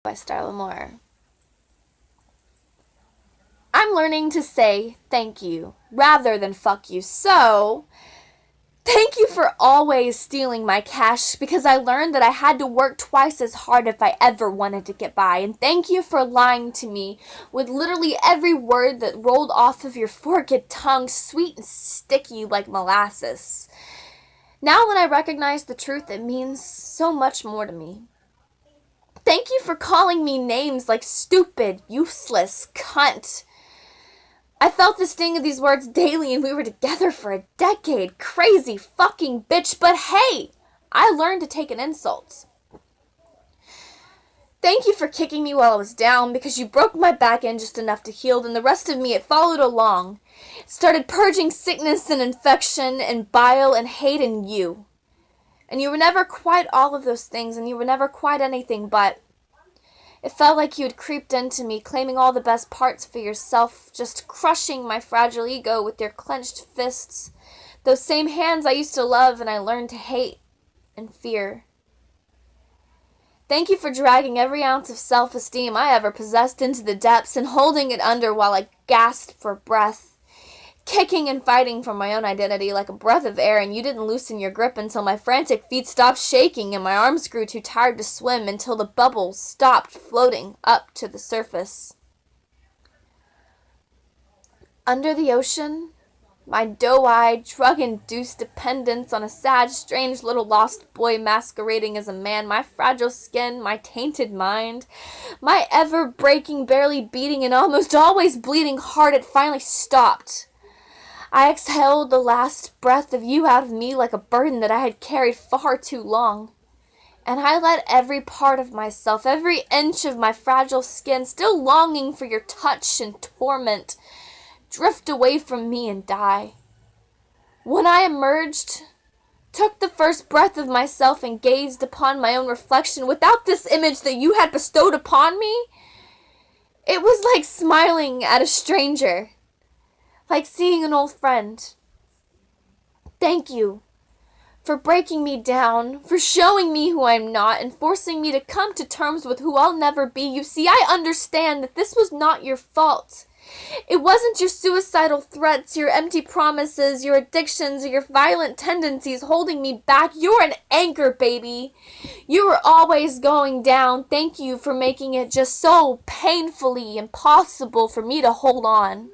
by Starla. I'm learning to say thank you rather than fuck you. So, thank you for always stealing my cash because I learned that I had to work twice as hard if I ever wanted to get by. And thank you for lying to me with literally every word that rolled off of your forked tongue, sweet and sticky like molasses. Now, when I recognize the truth, it means so much more to me. Thank you for calling me names like stupid, useless, cunt. I felt the sting of these words daily and we were together for a decade. Crazy fucking bitch, but hey, I learned to take an insult. Thank you for kicking me while I was down because you broke my back in just enough to heal, and the rest of me, it followed along. It started purging sickness and infection and bile and hate in you. And you were never quite all of those things, and you were never quite anything, but it felt like you had creeped into me, claiming all the best parts for yourself, just crushing my fragile ego with your clenched fists. Those same hands I used to love and I learned to hate and fear. Thank you for dragging every ounce of self-esteem I ever possessed into the depths and holding it under while I gasped for breath. Kicking and fighting for my own identity like a breath of air, and you didn't loosen your grip until my frantic feet stopped shaking and my arms grew too tired to swim until the bubbles stopped floating up to the surface. Under the ocean, my doe-eyed, drug-induced dependence on a sad, strange little lost boy masquerading as a man, my fragile skin, my tainted mind, my ever-breaking, barely beating, and almost always bleeding heart, it finally stopped. I exhaled the last breath of you out of me like a burden that I had carried far too long. And I let every part of myself, every inch of my fragile skin, still longing for your touch and torment, drift away from me and die. When I emerged, took the first breath of myself and gazed upon my own reflection without this image that you had bestowed upon me, it was like smiling at a stranger. Like seeing an old friend. Thank you for breaking me down, for showing me who I'm not, and forcing me to come to terms with who I'll never be. You see, I understand that this was not your fault. It wasn't your suicidal threats, your empty promises, your addictions, or your violent tendencies holding me back. You're an anchor, baby. You were always going down. Thank you for making it just so painfully impossible for me to hold on.